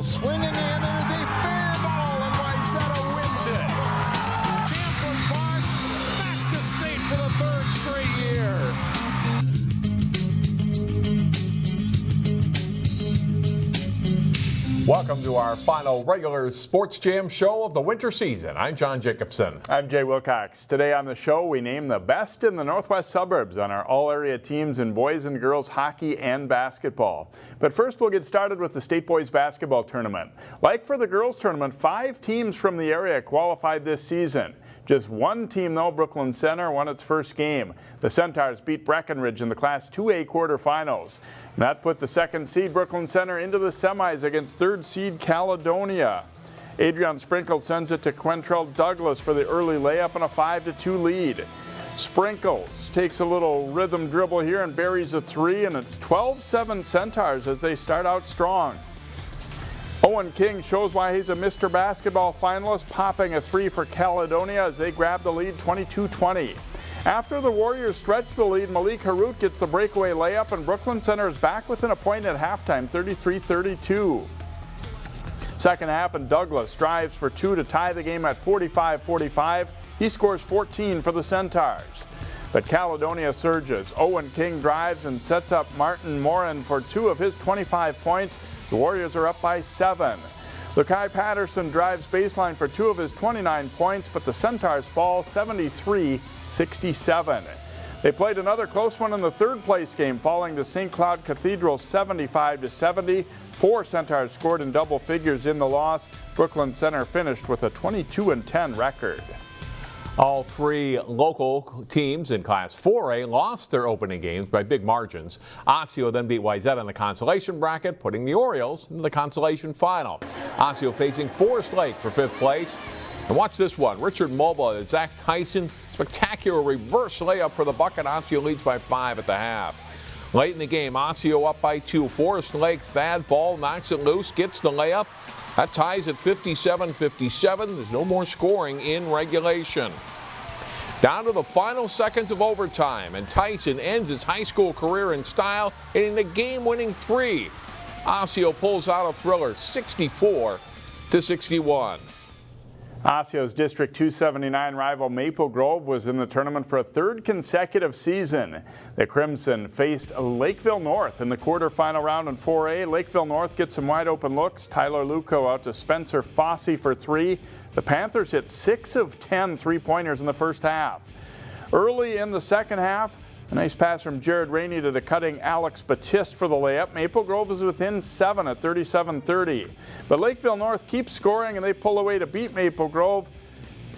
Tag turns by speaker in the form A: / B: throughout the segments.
A: ball swinging in, and it's a fair ball, and Wayzata wins it. Champlin Park back to state for the third straight year.
B: Welcome to our final regular Sports Jam show of the winter season. I'm John Jacobson.
C: I'm Jay Wilcox. Today on the show, we name the best in the Northwest suburbs on our all-area teams in boys and girls hockey and basketball. But first, we'll get started with the state boys basketball tournament. Like for the girls tournament, 5 teams from the area qualified this season. Just one team, though, Brooklyn Center, won its first game. The Centaurs beat Breckenridge in the Class 2A quarterfinals. And that put the second seed Brooklyn Center into the semis against third seed Caledonia. Adrian Sprinkle sends it to Quentrell Douglas for the early layup and a 5-2 lead. Sprinkles takes a little rhythm dribble here and buries a 3, and it's 12-7 Centaurs as they start out strong. Owen King shows why he's a Mr. Basketball finalist, popping a 3 for Caledonia as they grab the lead 22-20. After the Warriors stretch the lead, Malik Harut gets the breakaway layup, and Brooklyn Center is back within a point at halftime, 33-32. Second half, and Douglas drives for 2 to tie the game at 45-45. He scores 14 for the Centaurs. But Caledonia surges. Owen King drives and sets up Martin Morin for 2 of his 25 points. The Warriors are up by 7. Lukai Patterson drives baseline for 2 of his 29 points, but the Centaurs fall 73-67. They played another close one in the third place game, falling to St. Cloud Cathedral 75-70. 4 Centaurs scored in double figures in the loss. Brooklyn Center finished with a 22-10 record.
B: All 3 local teams in Class 4A lost their opening games by big margins. Osseo then beat Wayzata in the consolation bracket, putting the Orioles into the consolation final. Osseo facing Forest Lake for 5th place. And watch this one. Richard Mobile and Zach Tyson, spectacular reverse layup for the bucket. Osseo leads by 5 at the half. Late in the game, Osseo up by 2. Forest Lake's Thad Ball knocks it loose, gets the layup. That ties at 57-57. There's no more scoring in regulation. Down to the final seconds of overtime, and Tyson ends his high school career in style, hitting the game-winning 3. Osseo pulls out a thriller, 64-61.
C: Osseo's District 279 rival Maple Grove was in the tournament for a 3rd consecutive season. The Crimson faced Lakeville North in the quarterfinal round in 4A. Lakeville North gets some wide open looks. Tyler Luco out to Spencer Fossey for 3. The Panthers hit 6 of 10 3-pointers in the first half. Early in the second half, a nice pass from Jared Rainey to the cutting Alex Batiste for the layup. Maple Grove is within 7 at 37-30. But Lakeville North keeps scoring, and they pull away to beat Maple Grove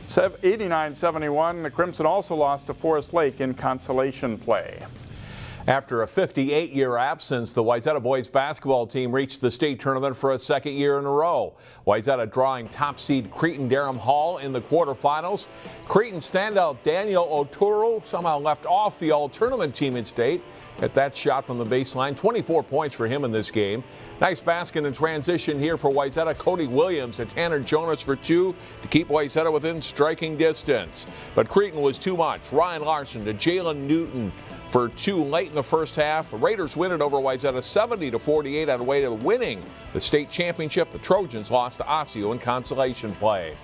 C: 89-71. The Crimson also lost to Forest Lake in consolation play.
B: After a 58-year absence, the Wayzata boys basketball team reached the state tournament for a 2nd year in a row. Wayzata drawing top seed Cretin-Derham Hall in the quarterfinals. Cretin standout Daniel Oturu somehow left off the all-tournament team in state. At that shot from the baseline, 24 points for him in this game. Nice basket in transition here for Wayzata. Cody Williams to Tanner Jonas for 2 to keep Wayzata within striking distance. But Cretin was too much. Ryan Larson to Jalen Newton for 2 late in the first half. The Raiders win it over Wayzata 70-48 on the way to winning the state championship. The Trojans lost to Osseo in consolation play.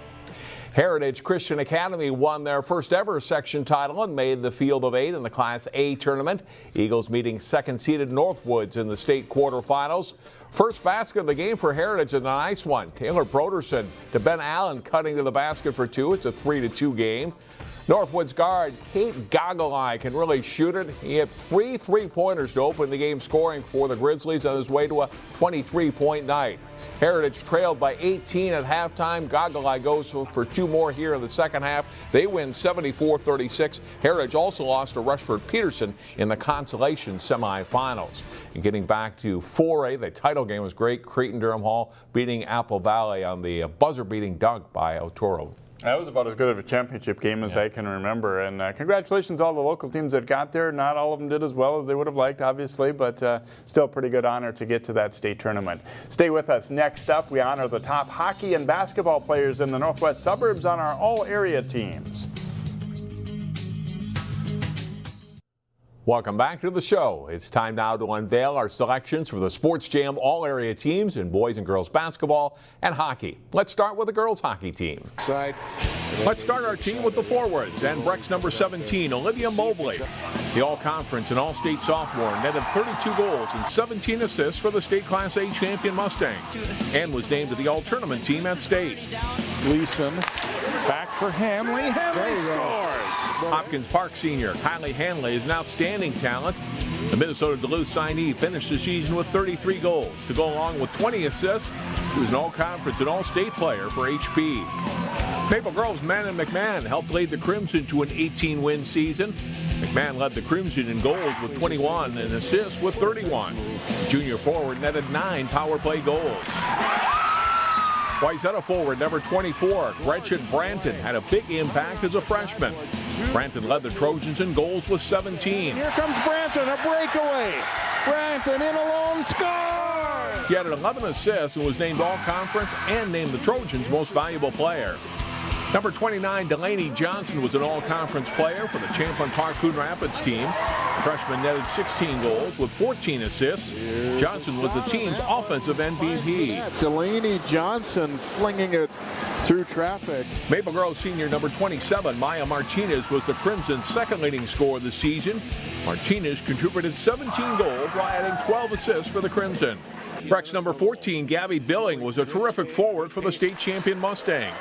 B: Heritage Christian Academy won their first ever section title and made the field of 8 in the Class A tournament. Eagles meeting 2nd-seeded Northwoods in the state quarterfinals. First basket of the game for Heritage, and a nice one. Taylor Broderson to Ben Allen cutting to the basket for 2. It's a 3-2 game. Northwoods guard Kate Goalie can really shoot it. He had 3 3-pointers to open the game, scoring for the Grizzlies on his way to a 23-point night. Heritage trailed by 18 at halftime. Goalie goes for 2 more here in the second half. They win 74-36. Heritage also lost to Rushford Peterson in the consolation semifinals. And getting back to 4A, the title game was great. Cretin-Derham Hall beating Apple Valley on the buzzer-beating dunk by Oturu.
C: That was about as good of a championship game as I can remember. And congratulations to all the local teams that got there. Not all of them did as well as they would have liked, obviously, but still a pretty good honor to get to that state tournament. Stay with us. Next up, we honor the top hockey and basketball players in the Northwest suburbs on our all-area teams.
B: Welcome back to the show. It's time now to unveil our selections for the Sports Jam all-area teams in boys and girls basketball and hockey. Let's start with the girls hockey team. Let's start our team with the forwards and Breck's number 17, Olivia Mobley. The all-conference and all-state sophomore netted 32 goals and 17 assists for the state Class A champion Mustangs and was named to the all-tournament team at state.
D: Gleason back for Hanley. Hanley scores.
B: Hopkins Park senior Kylie Hanley is an outstanding talent. The Minnesota Duluth signee finished the season with 33 goals to go along with 20 assists. He was an all-conference and all-state player for HP. Maple Grove's Manon McMahon helped lead the Crimson to an 18-win season. McMahon led the Crimson in goals with 21 and assists with 31. Junior forward netted 9 power play goals. Wayzata forward number 24, Gretchen Branton, had a big impact as a freshman. Branton led the Trojans in goals with 17.
D: Here comes Branton, a breakaway. Branton in alone, score!
B: She added 11 assists and was named all-conference and named the Trojans' most valuable player. Number 29, Delaney Johnson, was an all-conference player for the Champlin Park Coon Rapids team. The freshman netted 16 goals with 14 assists. Johnson was the team's offensive MVP.
D: Delaney Johnson flinging it through traffic.
B: Maple Grove senior number 27, Maya Martinez, was the Crimson's second leading scorer of the season. Martinez contributed 17 goals while adding 12 assists for the Crimson. Breck's number 14, Gabby Billing, was a terrific forward for the state champion Mustangs.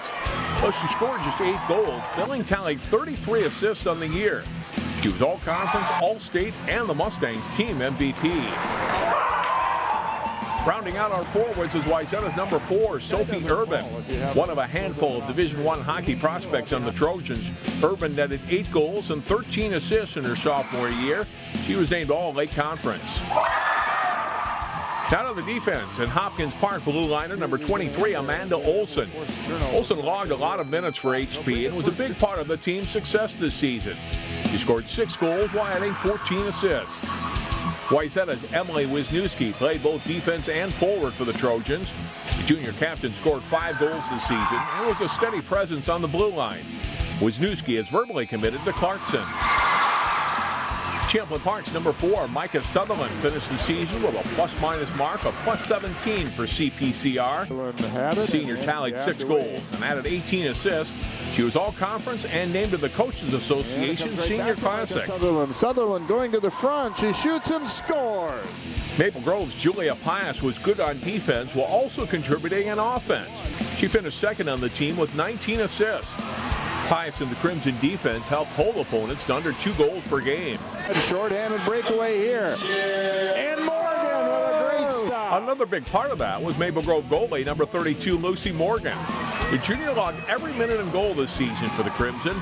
B: Though she scored just 8 goals, Billing tallied 33 assists on the year. She was all-conference, all-state, and the Mustangs team MVP. Rounding out our forwards is Wayzata's number 4, Sophie Urban. One of a handful of Division I hockey prospects on the Trojans, Urban netted 8 goals and 13 assists in her sophomore year. She was named All-Lake Conference. Down on the defense, and Hopkins Park blue liner number 23, Amanda Olsen. Olsen logged a lot of minutes for HP and was a big part of the team's success this season. She scored 6 goals while adding 14 assists. Wayzata's Emily Wisniewski played both defense and forward for the Trojans. The junior captain scored 5 goals this season and was a steady presence on the blue line. Wisniewski is verbally committed to Clarkson. Champlin Park's number 4, Micah Sutherland, finished the season with a plus-minus mark of +17 for CPCR. The senior tallied 6 goals and added 18 assists. She was all-conference and named to the Coaches Association Senior Classic.
D: Sutherland going to the front. She shoots and scores.
B: Maple Grove's Julia Pius was good on defense while also contributing on offense. She finished second on the team with 19 assists. Pius and the Crimson defense helped hold opponents to under 2 goals per game.
D: A short-handed breakaway here. And Morgan with a great stop.
B: Another big part of that was Maple Grove goalie number 32, Lucy Morgan. The junior logged every minute in goal this season for the Crimson.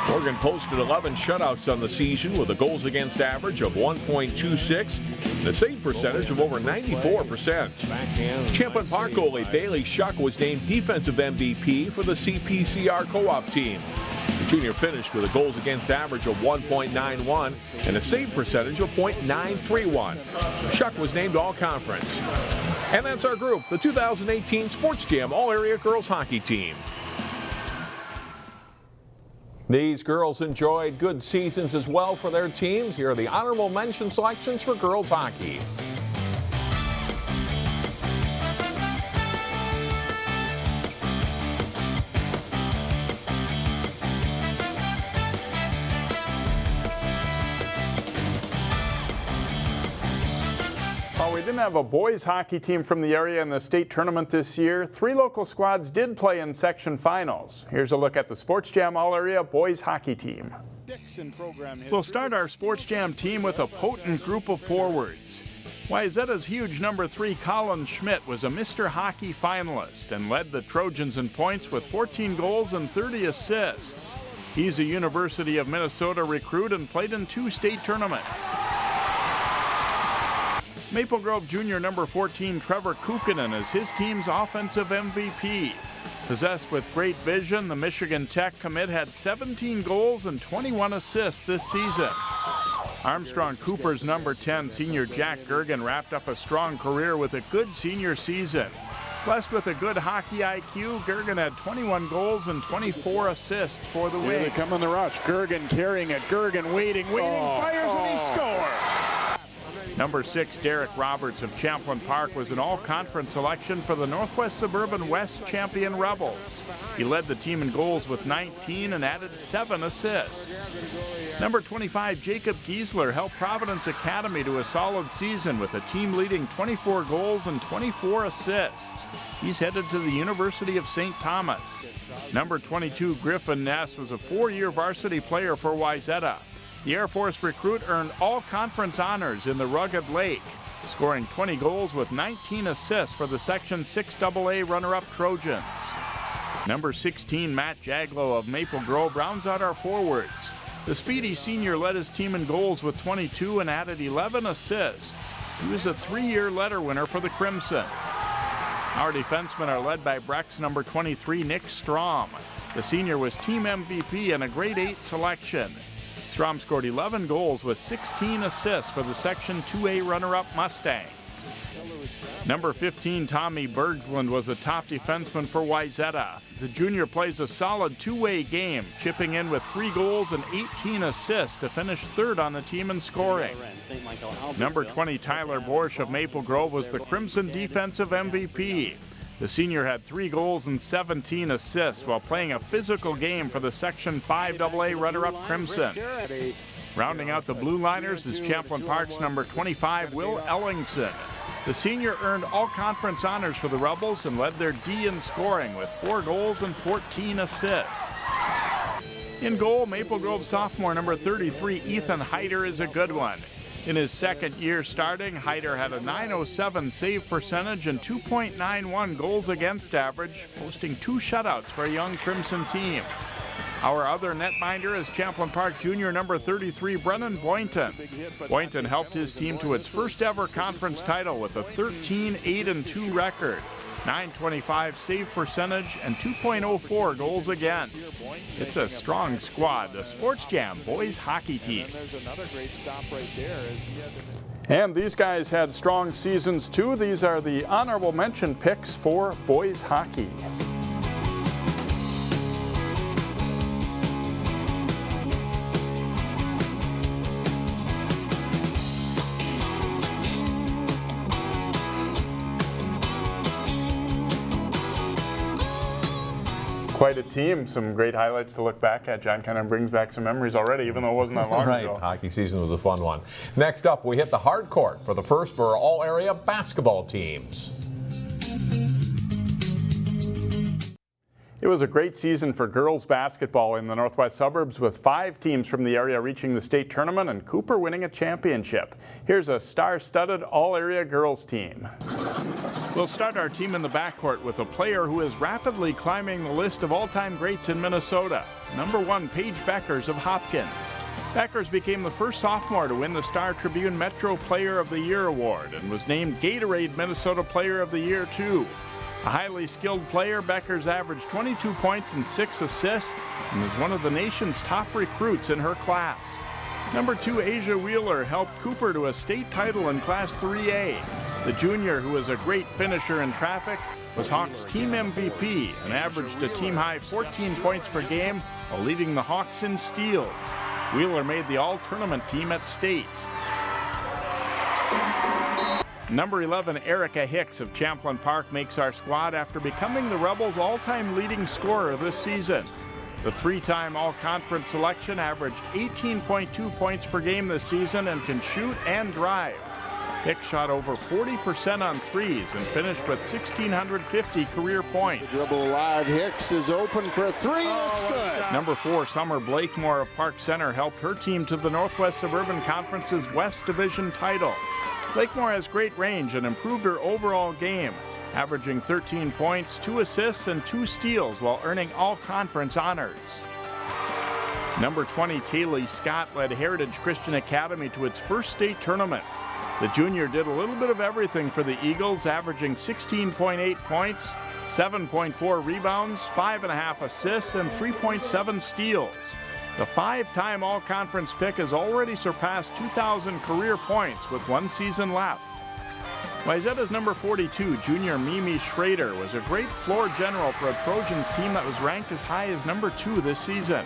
B: Morgan posted 11 shutouts on the season with a goals against average of 1.26 and a save percentage of over 94%. Champlin Park goalie Bailey Shuck was named defensive MVP for the CPCR co-op team. The junior finished with a goals against average of 1.91 and a save percentage of .931. Shuck was named all-conference. And that's our group, the 2018 Sports Jam All-Area Girls Hockey Team. These girls enjoyed good seasons as well for their teams. Here are the honorable mention selections for girls hockey.
C: While we didn't have a boys hockey team from the area in the state tournament this year, 3 local squads did play in section finals. Here's a look at the Sports Jam All-Area boys hockey team. We'll start our Sports Jam team with a potent group of forwards. Wayzata's huge number 3, Colin Schmidt, was a Mr. Hockey finalist and led the Trojans in points with 14 goals and 30 assists. He's a University of Minnesota recruit and played in 2 state tournaments. Maple Grove Junior number 14, Trevor Kukkonen, is his team's offensive MVP. Possessed with great vision, the Michigan Tech commit had 17 goals and 21 assists this season. Armstrong Cooper's number 10, senior Jack Gergen, wrapped up a strong career with a good senior season. Blessed with a good hockey IQ, Gergen had 21 goals and 24 assists for the
D: Here
C: win.
D: they come on the rush. Gergen carrying it. Gergen waiting, fires, and he scores.
C: Number 6, Derek Roberts of Champlin Park was an all-conference selection for the Northwest Suburban West champion Rebels. He led the team in goals with 19 and added 7 assists. Number 25, Jacob Giesler helped Providence Academy to a solid season with a team leading 24 goals and 24 assists. He's headed to the University of St. Thomas. Number 22, Griffin Ness was a 4-year varsity player for Wayzata. The Air Force recruit earned all-conference honors in the Rugged Lake, scoring 20 goals with 19 assists for the Section 6AA runner-up Trojans. Number 16, Matt Jaglow of Maple Grove rounds out our forwards. The speedy senior led his team in goals with 22 and added 11 assists. He was a 3-year letter winner for the Crimson. Our defensemen are led by Breck's number 23, Nick Strom. The senior was team MVP and a grade 8 selection. Strom scored 11 goals with 16 assists for the Section 2A runner-up Mustangs. Number 15, Tommy Bergsland was a top defenseman for Wayzata. The junior plays a solid two-way game, chipping in with 3 goals and 18 assists to finish 3rd on the team in scoring. Number 20, Tyler Borsch of Maple Grove was the Crimson defensive MVP. The senior had 3 goals and 17 assists while playing a physical game for the Section 5AA runner-up Crimson. Rounding out the Blue Liners is Champlin Park's number 25, Will Ellingson. The senior earned all-conference honors for the Rebels and led their D in scoring with 4 goals and 14 assists. In goal, Maple Grove sophomore number 33, Ethan Heider, is a good one. In his 2nd year starting, Heider had a .907 save percentage and 2.91 goals against average, posting 2 shutouts for a young Crimson team. Our other netminder is Champlin Park junior number 33, Brennan Boynton. Boynton helped his team to its first ever conference title with a 13-8-2 record, .925 save percentage, and 2.04 goals against. It's a strong squad, the Sports Jam boys hockey team. And these guys had strong seasons too. These are the honorable mention picks for boys hockey. Quite a team. Some great highlights to look back at. John kind of brings back some memories already, even though it wasn't that long ago.
B: Hockey season was a fun one. Next up, we hit the hard court for the first for all-area basketball teams.
C: It was a great season for girls basketball in the Northwest Suburbs, with 5 teams from the area reaching the state tournament and Cooper winning a championship. Here's a star-studded all-area girls team. We'll start our team in the backcourt with a player who is rapidly climbing the list of all-time greats in Minnesota. Number 1, Paige Beckers of Hopkins. Beckers became the first sophomore to win the Star Tribune Metro Player of the Year award and was named Gatorade Minnesota Player of the Year too. A highly skilled player, Beckers averaged 22 points and 6 assists and was one of the nation's top recruits in her class. Number 2, Asia Wheeler helped Cooper to a state title in Class 3A. The junior, who is a great finisher in traffic, was Hawks team MVP and averaged a team-high 14 points per game while leading the Hawks in steals. Wheeler made the all-tournament team at state. Number 11, Erica Hicks of Champlin Park makes our squad after becoming the Rebels' all-time leading scorer this season. The 3-time all-conference selection averaged 18.2 points per game this season and can shoot and drive. Hicks shot over 40% on threes and finished with 1,650 career points.
D: Dribble alive. Hicks is open for a 3. That's good.
C: Number 4, Summer Blakemore of Park Center helped her team to the Northwest Suburban Conference's West Division title. Blakemore has great range and improved her overall game, averaging 13 points, 2 assists, and 2 steals while earning all-conference honors. Number 20, Kaylee Scott led Heritage Christian Academy to its first state tournament. The junior did a little bit of everything for the Eagles, averaging 16.8 points, 7.4 rebounds, 5.5 assists, and 3.7 steals. The 5-time all-conference pick has already surpassed 2,000 career points with 1 season left. Wayzata's number 42, junior Mimi Schrader, was a great floor general for a Trojans team that was ranked as high as number 2 this season.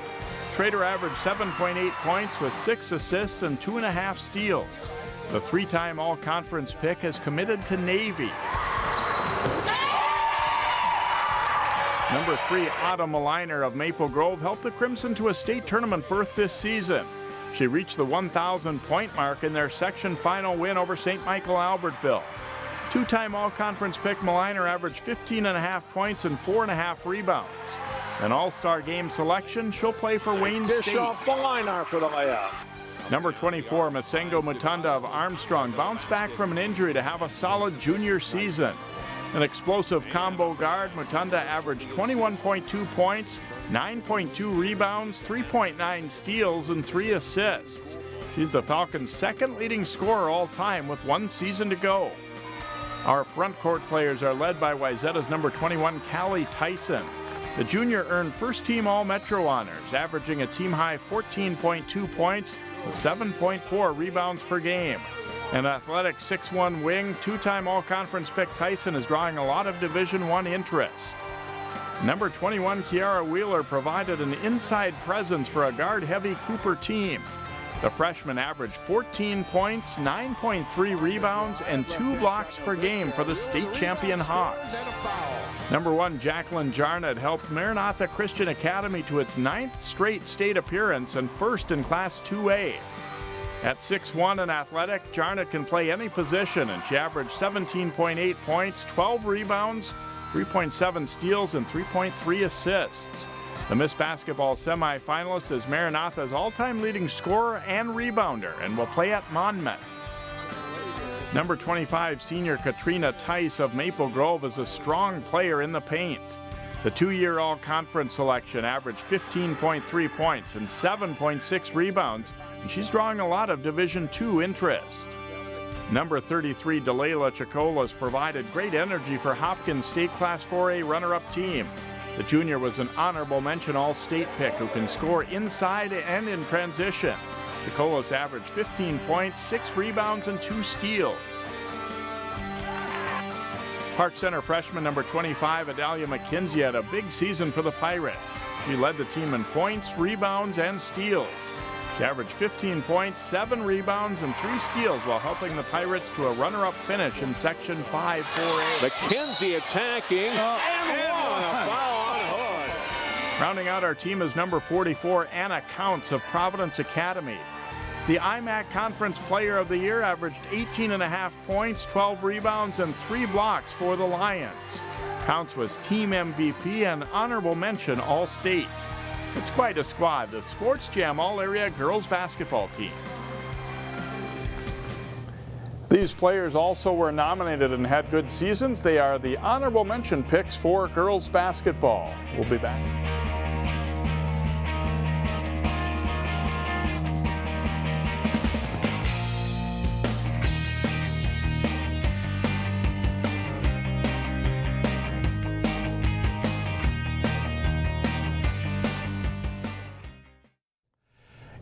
C: Schrader averaged 7.8 points with 6 assists and 2.5 steals. The 3-time All-Conference pick has committed to Navy. Number 3, Autumn Maliner of Maple Grove helped the Crimson to a state tournament berth this season. She reached the 1,000-point mark in their section final win over St. Michael Albertville. 2-time All-Conference pick Maliner averaged 15.5 points and 4.5 rebounds. An All-Star game selection, she'll play for Wayne State.
D: Off the line for the layup.
C: Number 24, Masengo Mutunda of Armstrong bounced back from an injury to have a solid junior season. An explosive combo guard, Mutunda averaged 21.2 points, 9.2 rebounds, 3.9 steals, and 3 assists. She's the Falcons' second leading scorer all time with 1 season to go. Our front court players are led by Wayzata's number 21, Callie Tyson. The junior earned first-team All-Metro honors, averaging a team-high 14.2 points with 7.4 rebounds per game. An athletic 6'1" wing, 2-time All-Conference pick Tyson is drawing a lot of Division I interest. Number 21, Kiara Wheeler, provided an inside presence for a guard-heavy Cooper team. The freshman averaged 14 points, 9.3 rebounds, and 2 blocks per game for the state champion Hawks. Number 1, Jacqueline Jarnett helped Maranatha Christian Academy to its 9th straight state appearance and first in Class 2A. At 6'1" and athletic, Jarnett can play any position, and she averaged 17.8 points, 12 rebounds, 3.7 steals, and 3.3 assists. The Miss Basketball semifinalist is Maranatha's all-time leading scorer and rebounder and will play at Monmouth. Number 25, senior Katrina Theis of Maple Grove, is a strong player in the paint. The 2-year All-Conference selection averaged 15.3 points and 7.6 rebounds, and she's drawing a lot of Division II interest. Number 33, Delayla Chicolas, provided great energy for Hopkins State Class 4A runner-up team. The junior was an honorable mention All-State pick who can score inside and in transition. Chicolas averaged 15 points, 6 rebounds, and 2 steals. Park Center freshman number 25, Adalia McKenzie, had a big season for the Pirates. She led the team in points, rebounds, and steals. She averaged 15 points, 7 rebounds, and 3 steals while helping the Pirates to a runner-up finish in Section 5-4A.
D: McKenzie attacking, and a foul on Hood.
C: Rounding out our team is number 44, Anna Counts of Providence Academy. The IMAC Conference Player of the Year averaged 18.5 points, 12 rebounds, and 3 blocks for the Lions. Counts was team MVP and honorable mention All-State. It's quite a squad, the Sports Jam All-Area girls basketball team.
E: These players also were nominated and had good seasons. They are the honorable mention picks for girls basketball. We'll be back.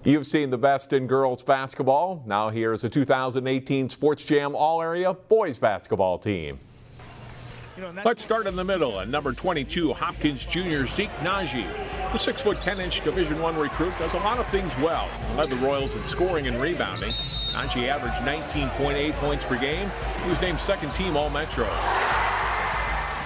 B: You've seen the best in girls basketball. Now here's the 2018 Sports Jam All-Area boys basketball team.
F: Let's start in the middle at number 22, Hopkins junior Zeke Najee. The 6'10" Division I recruit does a lot of things well. He led the Royals in scoring and rebounding. Najee averaged 19.8 points per game. He was named second team All-Metro.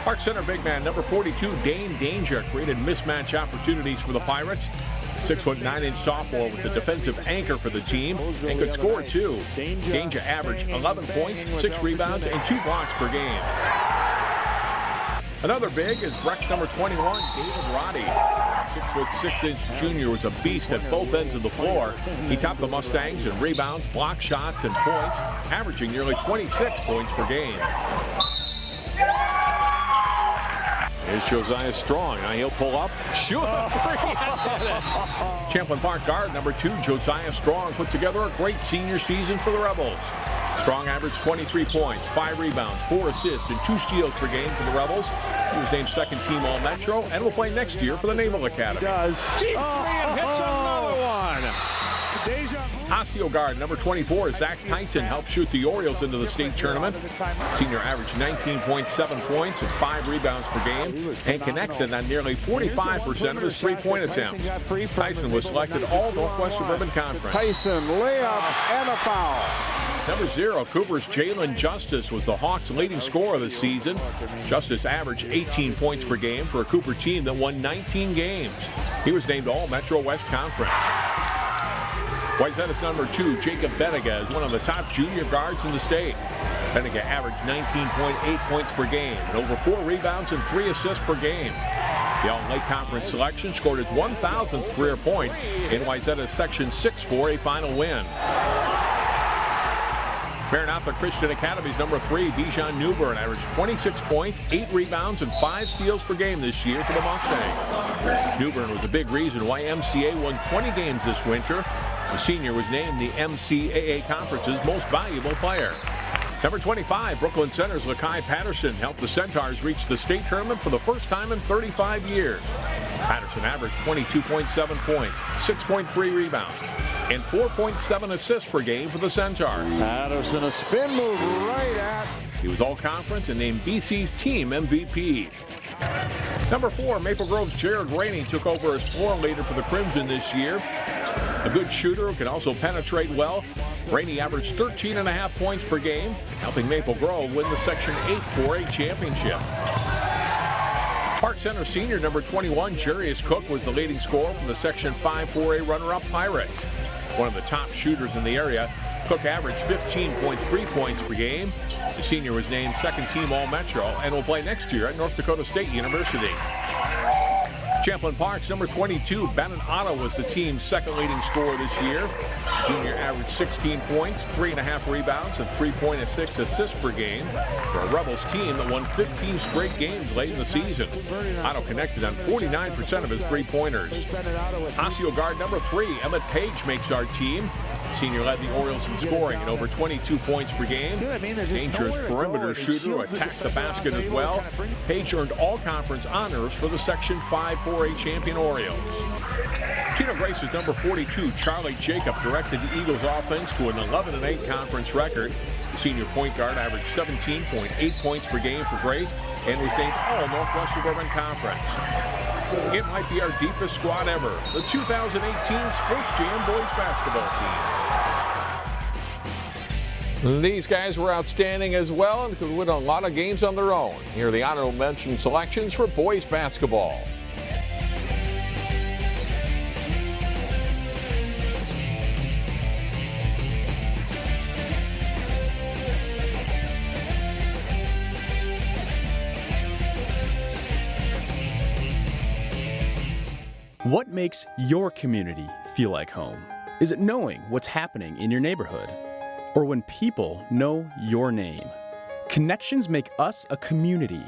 F: Park Center big man number 42, Dane Danger, created mismatch opportunities for the Pirates. 6'9" sophomore was a defensive anchor for the team and could score too. Danger averaged 11 points, 6 rebounds, and 2 blocks per game. Another big is Breck's number 21, David Roddy. 6'6" junior was a beast at both ends of the floor. He topped the Mustangs in rebounds, block shots, and points, averaging nearly 26 points per game. Here's Josiah Strong. Now he'll pull up. Shoot!
B: Champlin Park guard number 2, Josiah Strong, put together a great senior season for the Rebels. Strong averaged 23 points, 5 rebounds, 4 assists, and 2 steals per game for the Rebels. He was named second team All-Metro and will play next year for the Naval Academy.
D: Deep three and hits another one.
F: Osseo guard number 24, Zach Tyson, helped shoot the Orioles into the state tournament. Senior averaged 19.7 points and 5 rebounds per game and connected on nearly 45% of his three-point attempts. Tyson was selected All Northwest Suburban Conference.
D: Tyson, layup and a foul.
F: Number 0, Cooper's Jalen Justice was the Hawks' leading scorer this season. Justice averaged 18 points per game for a Cooper team that won 19 games. He was named All Metro West Conference. Wayzata's number 2, Jacob Benega, is one of the top junior guards in the state. Benega averaged 19.8 points per game and over 4 rebounds and 3 assists per game. The All-Lake Conference selection scored his 1,000th career point in Wayzata's Section 6 for a final win. Maranatha Christian Academy's number 3, Bijan Newbern, averaged 26 points, 8 rebounds, and 5 steals per game this year for the Mustangs. Newbern was a big reason why MCA won 20 games this winter. The senior was named the MCAA Conference's most valuable player. Number 25, Brooklyn Center's Lakai Patterson helped the Centaurs reach the state tournament for the first time in 35 years. Patterson averaged 22.7 points, 6.3 rebounds, and 4.7 assists per game for the Centaurs.
D: Patterson, a spin move right at.
F: He was all-conference and named BC's team MVP. Number 4, Maple Grove's Jared Rainey took over as floor leader for the Crimson this year. A good shooter who can also penetrate well. Rainey averaged 13.5 points per game, helping Maple Grove win the Section 8 4A championship. Park Center senior number 21, Jarius Cook, was the leading scorer from the Section 5 4A runner-up Pirates. One of the top shooters in the area, Cook averaged 15.3 points per game. The senior was named second team All-Metro and will play next year at North Dakota State University. Champlin Park's number 22, Bannon Otto, was the team's second leading scorer this year. The junior averaged 16 points, 3.5 rebounds, and 3.6 assists per game for a Rebels team that won 15 straight games late in the season. Otto connected on 49% of his three-pointers. Osseo guard number 3, Emmett Page, makes our team. Senior led the Orioles in scoring at over 22 points per game. Dangerous perimeter shooter who attacked the basket as well. Page earned all-conference honors for the Section 5 4A champion Orioles. Tino Grace's number 42, Charlie Jacob, directed the Eagles offense to an 11-8 conference record. The senior point guard averaged 17.8 points per game for Grace and was named All Northwest Suburban Conference. It might be our deepest squad ever, the 2018 Sports Jam boys basketball team.
B: These guys were outstanding as well and could win a lot of games on their own. Here are the honorable mention selections for boys basketball.
G: What makes your community feel like home? Is it knowing what's happening in your neighborhood? Or when people know your name? Connections make us a community.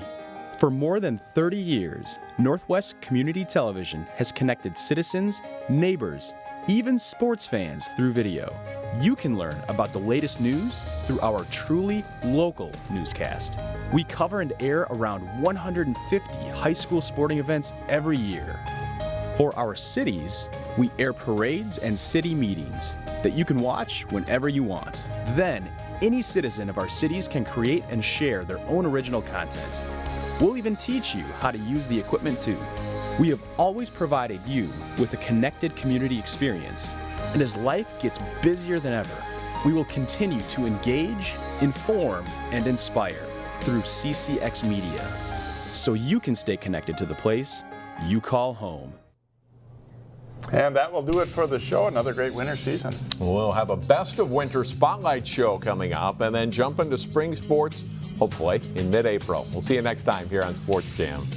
G: For more than 30 years, Northwest Community Television has connected citizens, neighbors, even sports fans through video. You can learn about the latest news through our truly local newscast. We cover and air around 150 high school sporting events every year. For our cities, we air parades and city meetings that you can watch whenever you want. Then, any citizen of our cities can create and share their own original content. We'll even teach you how to use the equipment too. We have always provided you with a connected community experience. And as life gets busier than ever, we will continue to engage, inform, and inspire through CCX Media, so you can stay connected to the place you call home.
C: And that will do it for the show. Another great winter season.
B: We'll have a best of winter spotlight show coming up and then jump into spring sports, hopefully in mid-April. We'll see you next time here on Sports Jam.